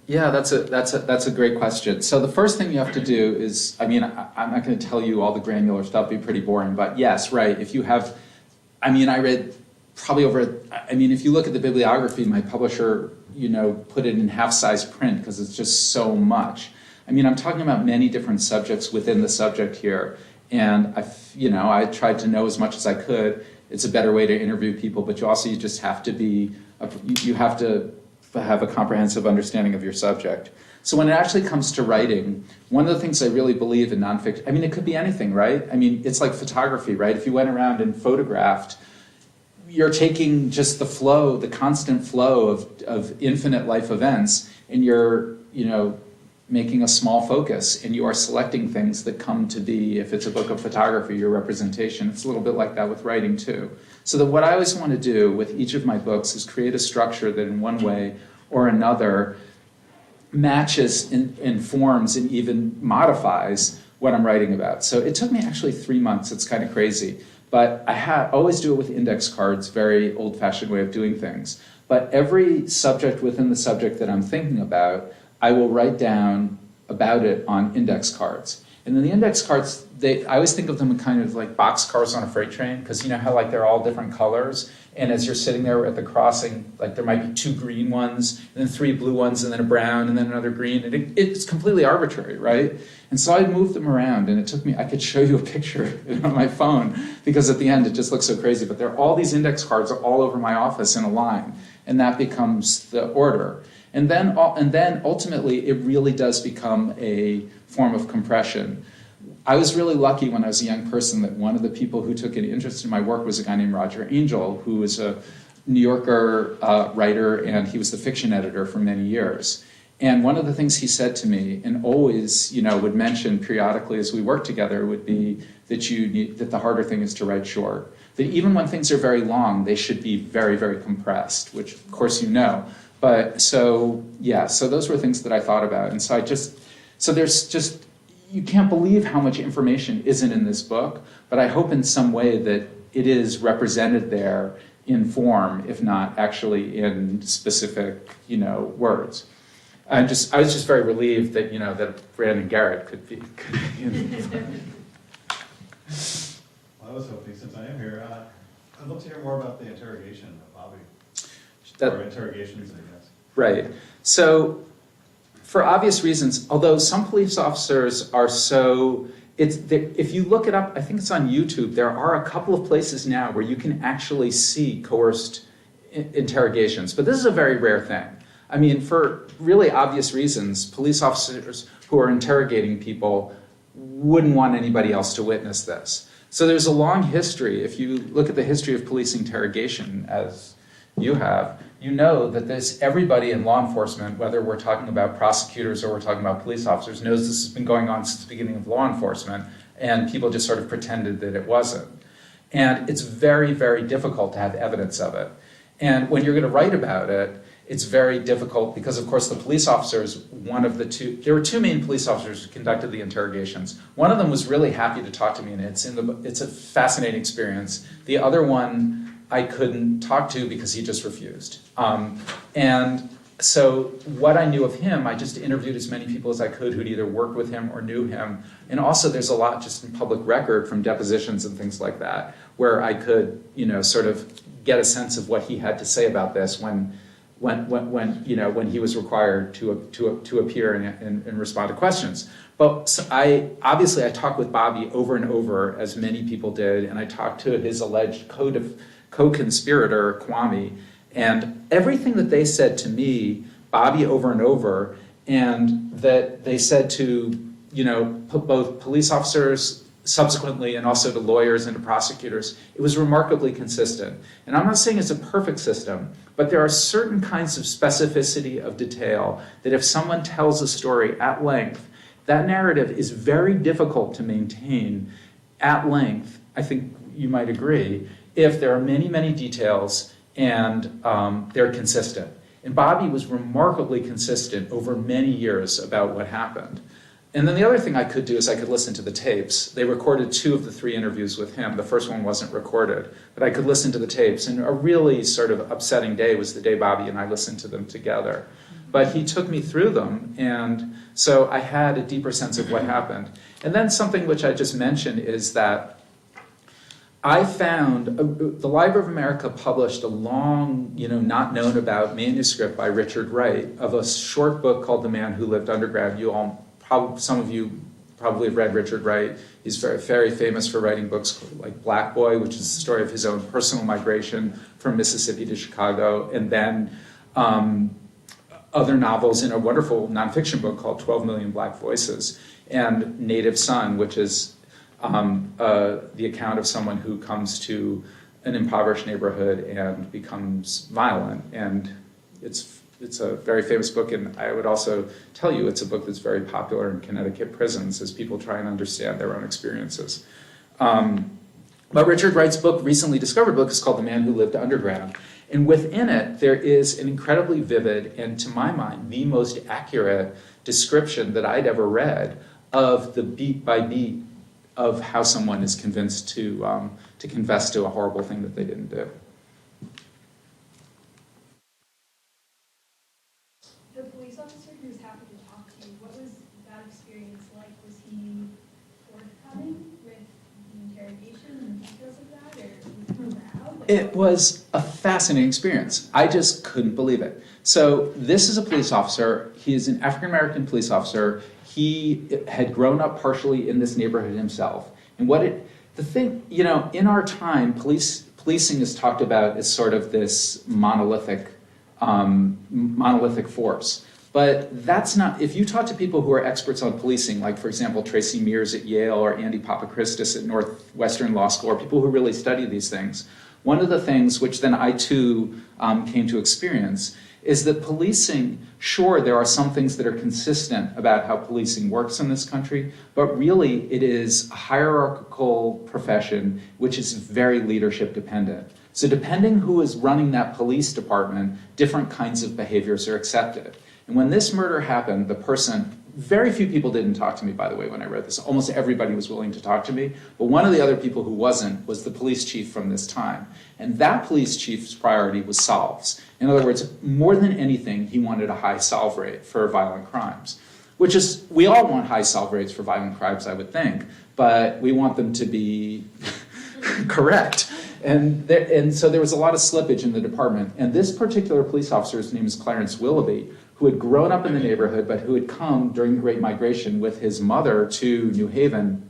Yeah, that's a great question. So the first thing you have to do is, I'm not going to tell you all the granular stuff, it'd be pretty boring, but yes, right, if you have, I read probably if you look at the bibliography, my publisher, put it in half-size print because it's just so much. I'm talking about many different subjects within the subject here, and I tried to know as much as I could. It's a better way to interview people, but you just have to you have to have a comprehensive understanding of your subject. So when it actually comes to writing, one of the things I really believe in nonfiction, it could be anything, right? It's like photography, right? If you went around and photographed, you're taking just the flow, the constant flow of infinite life events, and you're, making a small focus, and you are selecting things that come to be, if it's a book of photography, your representation. It's a little bit like that with writing too. So that what I always want to do with each of my books is create a structure that in one way or another matches, informs, and even modifies what I'm writing about. So it took me actually 3 months. It's kind of crazy. But I always do it with index cards, very old-fashioned way of doing things. But every subject within the subject that I'm thinking about, I will write down about it on index cards. And then the index cards, I always think of them in kind of like boxcars on a freight train, because you know how they're all different colors, and as you're sitting there at the crossing, there might be 2 green ones, and then 3 blue ones, and then a brown, and then another green, and it's completely arbitrary, right? And so I moved them around, and it took me, I could show you a picture on my phone, because at the end it just looks so crazy, but there are all these index cards all over my office in a line, and that becomes the order. And then ultimately, it really does become a form of compression. I was really lucky when I was a young person that one of the people who took an interest in my work was a guy named Roger Angell, who was a New Yorker writer, and he was the fiction editor for many years. And one of the things he said to me, and always would mention periodically as we worked together, would be that the harder thing is to write short. That even when things are very long, they should be very, very compressed, which of course you know. But so those were things that I thought about. And so there's just, you can't believe how much information isn't in this book, but I hope in some way that it is represented there in form, if not actually in specific, words. I was just very relieved that, that Brandon Garrett could be. Well, I was hoping, since I am here, I'd love to hear more about the interrogation of Bobby. Or interrogations, I guess. Right. So, for obvious reasons, although some police officers are so, if you look it up, I think it's on YouTube, there are a couple of places now where you can actually see coerced interrogations. But this is a very rare thing. I mean, for really obvious reasons, police officers who are interrogating people wouldn't want anybody else to witness this. So there's a long history. If you look at the history of police interrogation, as you have, you know that everybody in law enforcement, whether we're talking about prosecutors or we're talking about police officers, knows this has been going on since the beginning of law enforcement, and people just sort of pretended that it wasn't. And it's very, very difficult to have evidence of it. And when you're going to write about it, it's very difficult because, of course, the police officers, there were two main police officers who conducted the interrogations. One of them was really happy to talk to me, and it's a fascinating experience. The other one I couldn't talk to because he just refused. And so what I knew of him, I just interviewed as many people as I could who'd either worked with him or knew him. And also there's a lot just in public record from depositions and things like that, where I could, sort of get a sense of what he had to say about this when he was required to appear and respond to questions. But so I talked with Bobby over and over, as many people did, and I talked to his alleged co-conspirator, Kwame, and everything that they said to me, Bobby over and over, and that they said to, both police officers subsequently and also to lawyers and to prosecutors, it was remarkably consistent. And I'm not saying it's a perfect system, but there are certain kinds of specificity of detail that if someone tells a story at length, that narrative is very difficult to maintain at length, I think you might agree, if there are many, many details and they're consistent. And Bobby was remarkably consistent over many years about what happened. And then the other thing I could do is I could listen to the tapes. They recorded 2 of the 3 interviews with him. The first one wasn't recorded, but I could listen to the tapes. And a really sort of upsetting day was the day Bobby and I listened to them together. But he took me through them, and so I had a deeper sense of what happened. And then something which I just mentioned is that I found, the Library of America published a long, not known about manuscript by Richard Wright of a short book called The Man Who Lived Underground. Some of you probably have read Richard Wright. He's very, very famous for writing books like Black Boy, which is the story of his own personal migration from Mississippi to Chicago, and then other novels in a wonderful nonfiction book called 12 Million Black Voices, and Native Son, which is the account of someone who comes to an impoverished neighborhood and becomes violent. And it's a very famous book, and I would also tell you it's a book that's very popular in Connecticut prisons as people try and understand their own experiences. But Richard Wright's recently discovered book, is called The Man Who Lived Underground. And within it, there is an incredibly vivid, and to my mind, the most accurate description that I'd ever read of the beat by beat of how someone is convinced to confess to a horrible thing that they didn't do. The police officer who was happy to talk to you, what was that experience like? Was he forthcoming with the interrogation and details of that, or was he proud? It was a fascinating experience. I just couldn't believe it. So this is a police officer. He is an African-American police officer. He had grown up partially in this neighborhood himself. And in our time, policing is talked about as sort of this monolithic force. But that's not, if you talk to people who are experts on policing, like for example, Tracy Mears at Yale or Andy Papachristis at Northwestern Law School, or people who really study these things, one of the things which then I too came to experience is that policing, sure, there are some things that are consistent about how policing works in this country, but really it is a hierarchical profession which is very leadership dependent. So depending who is running that police department, different kinds of behaviors are accepted. And when this murder happened, very few people didn't talk to me, by the way, when I read this. Almost everybody was willing to talk to me. But one of the other people who wasn't was the police chief from this time. And that police chief's priority was solves. In other words, more than anything, he wanted a high solve rate for violent crimes. We all want high solve rates for violent crimes, I would think, but we want them to be correct. And so there was a lot of slippage in the department. And this particular police officer's name is Clarence Willoughby, who had grown up in the neighborhood, but who had come during the Great Migration with his mother to New Haven.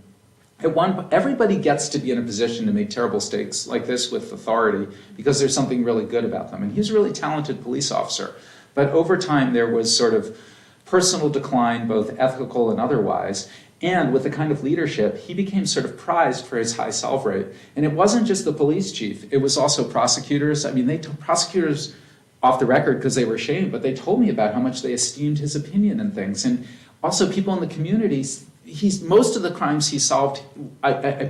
Everybody gets to be in a position to make terrible mistakes like this with authority because there's something really good about them. And he's a really talented police officer. But over time, there was sort of personal decline, both ethical and otherwise. And with the kind of leadership, he became sort of prized for his high solve rate. And it wasn't just the police chief, it was also prosecutors. I mean, they took prosecutors off the record because they were ashamed, but they told me about how much they esteemed his opinion and things. And also people in the communities, most of the crimes he solved,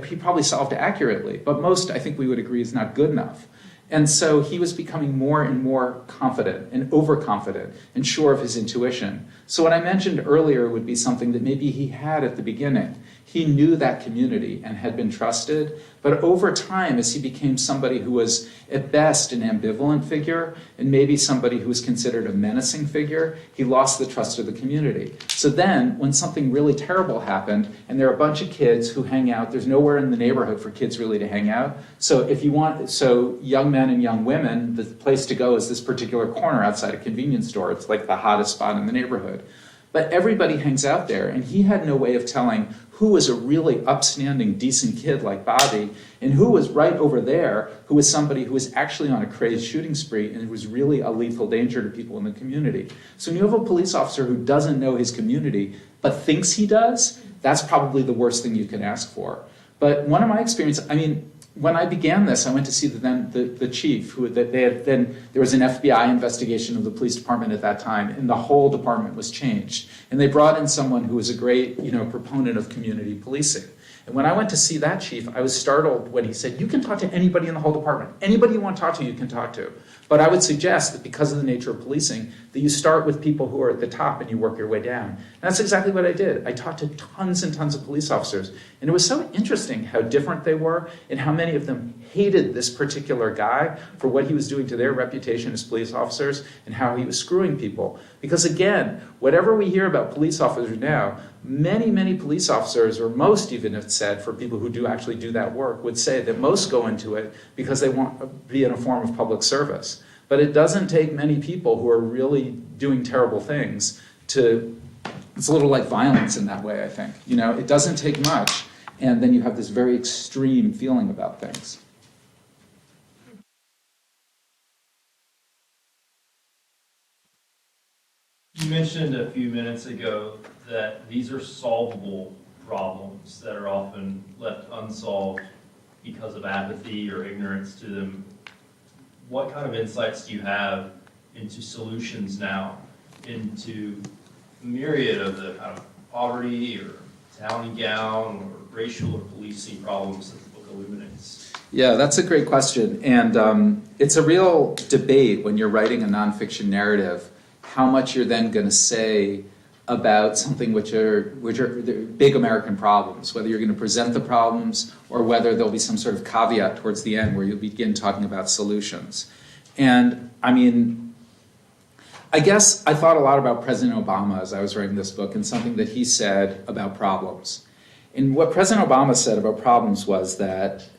he probably solved accurately, but most, I think we would agree, is not good enough. And so he was becoming more and more confident and overconfident and sure of his intuition. So what I mentioned earlier would be something that maybe he had at the beginning. He knew that community and had been trusted, but over time, as he became somebody who was at best an ambivalent figure and maybe somebody who was considered a menacing figure, he lost the trust of the community. So then, when something really terrible happened, and there are a bunch of kids who hang out, there's nowhere in the neighborhood for kids really to hang out. So young men and young women, the place to go is this particular corner outside a convenience store. It's like the hottest spot in the neighborhood. But everybody hangs out there, and he had no way of telling who was a really upstanding, decent kid like Bobby, and who was right over there, who was somebody who was actually on a crazed shooting spree and was really a lethal danger to people in the community. So when you have a police officer who doesn't know his community, but thinks he does, that's probably the worst thing you can ask for. But one of my experiences, I mean, when I began this, I went to see the chief, there was an FBI investigation of the police department at that time, and the whole department was changed. And they brought in someone who was a great, proponent of community policing. And when I went to see that chief, I was startled when he said, you can talk to anybody in the whole department. Anybody you want to talk to, you can talk to. But I would suggest that because of the nature of policing, that you start with people who are at the top and you work your way down. And that's exactly what I did. I talked to tons and tons of police officers. And it was so interesting how different they were and how many of them hated this particular guy for what he was doing to their reputation as police officers and how he was screwing people. Because again, whatever we hear about police officers now, many, many police officers, or most even have said, for people who do actually do that work, would say that most go into it because they want to be in a form of public service. But it doesn't take many people who are really doing terrible things to, it's a little like violence in that way, I think. It doesn't take much, and then you have this very extreme feeling about things. You mentioned a few minutes ago that these are solvable problems that are often left unsolved because of apathy or ignorance to them. What kind of insights do you have into solutions now, into a myriad of the kind of poverty or town and gown or racial or policing problems that the book illuminates? Yeah, that's a great question. And it's a real debate when you're writing a nonfiction narrative, how much you're then going to say about something which are big American problems, whether you're going to present the problems or whether there'll be some sort of caveat towards the end where you'll begin talking about solutions. And I mean, I guess I thought a lot about President Obama as I was writing this book and something that he said about problems. And what President Obama said about problems was that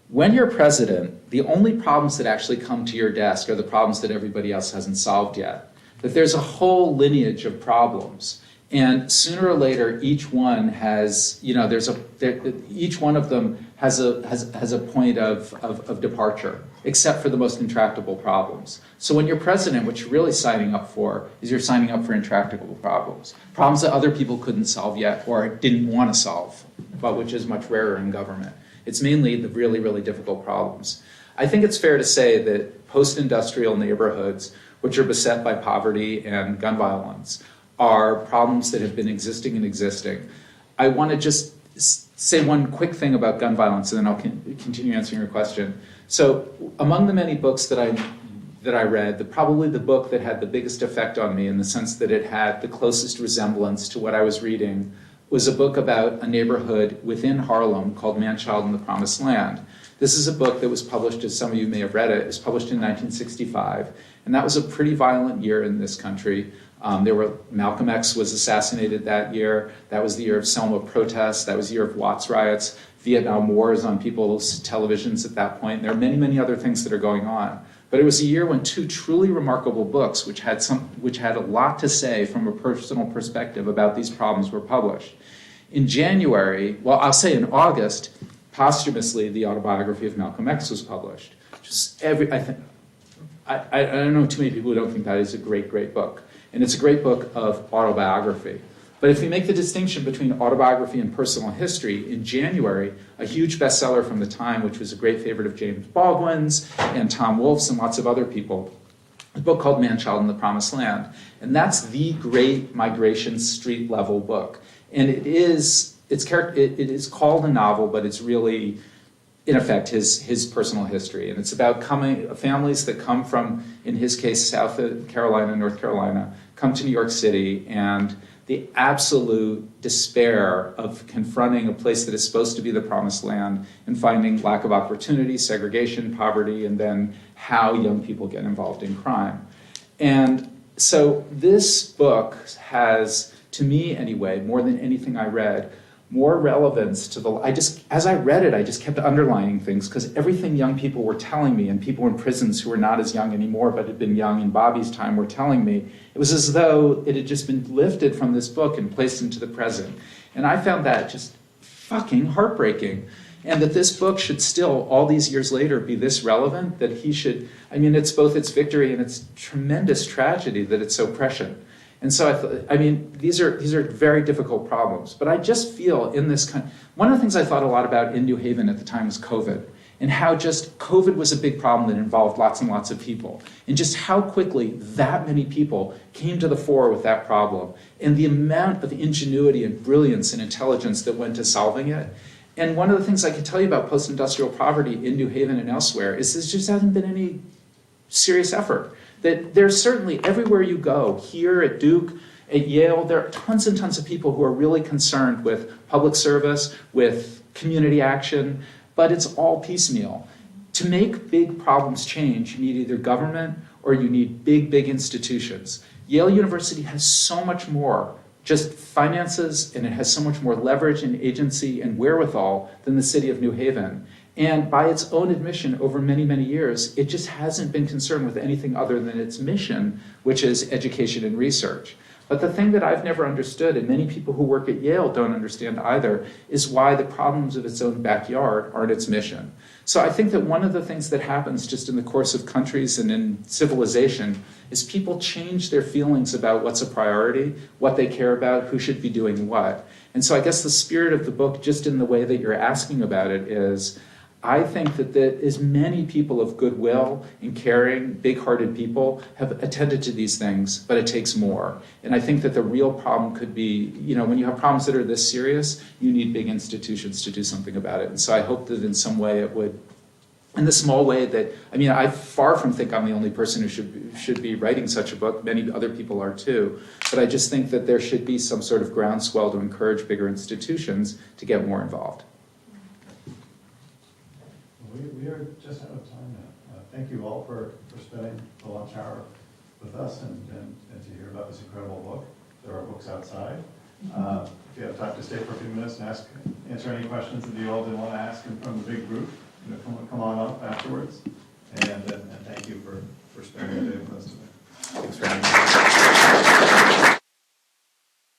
when you're president, the only problems that actually come to your desk are the problems that everybody else hasn't solved yet. That there's a whole lineage of problems, and sooner or later, each one has, each one of them has a point of departure, except for the most intractable problems. So when you're president, what you're really signing up for is you're signing up for intractable problems that other people couldn't solve yet or didn't want to solve, but which is much rarer in government. It's mainly the really, really difficult problems. I think it's fair to say that post-industrial neighborhoods, which are beset by poverty and gun violence, are problems that have been existing and existing. I want to just say one quick thing about gun violence, and then I'll continue answering your question. So among the many books that I read, probably the book that had the biggest effect on me in the sense that it had the closest resemblance to what I was reading was a book about a neighborhood within Harlem called Man-Child in the Promised Land. This is a book that was published, as some of you may have read it, was published in 1965. And that was a pretty violent year in this country. Malcolm X was assassinated that year. That was the year of Selma protests. That was the year of Watts riots. Vietnam War is on people's televisions at that point. There are many, many other things that are going on. But it was a year when two truly remarkable books, which had a lot to say from a personal perspective about these problems, were published. In January, in August, posthumously, the autobiography of Malcolm X was published. I don't know too many people who don't think that is a great, great book. And it's a great book of autobiography. But if you make the distinction between autobiography and personal history, in January, a huge bestseller from the time, which was a great favorite of James Baldwin's and Tom Wolfe's and lots of other people, a book called Man, Child, and the Promised Land. And that's the great migration street level book. And it is called a novel, but it's really, in effect, his personal history. And it's about families that come from, in his case, South Carolina, North Carolina, come to New York City, and the absolute despair of confronting a place that is supposed to be the promised land and finding lack of opportunity, segregation, poverty, and then how young people get involved in crime. And so this book has, to me anyway, more than anything I read, more relevance to as I read it, I just kept underlining things, because everything young people were telling me, and people in prisons who were not as young anymore but had been young in Bobby's time were telling me, it was as though it had just been lifted from this book and placed into the present. And I found that just fucking heartbreaking. And that this book should still, all these years later, be this relevant, that he should, it's both its victory and its tremendous tragedy that it's so prescient. And so these are very difficult problems. But I just feel in this one of the things I thought a lot about in New Haven at the time was COVID, and how just COVID was a big problem that involved lots and lots of people, and just how quickly that many people came to the fore with that problem, and the amount of ingenuity and brilliance and intelligence that went to solving it. And one of the things I can tell you about post-industrial poverty in New Haven and elsewhere is there just hasn't been any serious effort. That there's certainly, everywhere you go, here at Duke, at Yale, there are tons and tons of people who are really concerned with public service, with community action, but it's all piecemeal. To make big problems change, you need either government or you need big, big institutions. Yale University has so much more just finances, and it has so much more leverage and agency and wherewithal than the city of New Haven. And by its own admission, over many, many years, it just hasn't been concerned with anything other than its mission, which is education and research. But the thing that I've never understood, and many people who work at Yale don't understand either, is why the problems of its own backyard aren't its mission. So I think that one of the things that happens just in the course of countries and in civilization is people change their feelings about what's a priority, what they care about, who should be doing what. And so I guess the spirit of the book, just in the way that you're asking about it, is I think that as many people of goodwill and caring, big-hearted people have attended to these things, but it takes more. And I think that the real problem could be, when you have problems that are this serious, you need big institutions to do something about it. And so I hope that in some way it would, in the small way that, I far from think I'm the only person who should be writing such a book. Many other people are too. But I just think that there should be some sort of groundswell to encourage bigger institutions to get more involved. We are just out of time now. Thank you all for spending the lunch hour with us and to hear about this incredible book. There are books outside. If you have time to stay for a few minutes and answer any questions that you all didn't want to ask from the big group, come on up afterwards. And thank you for spending the day with us today.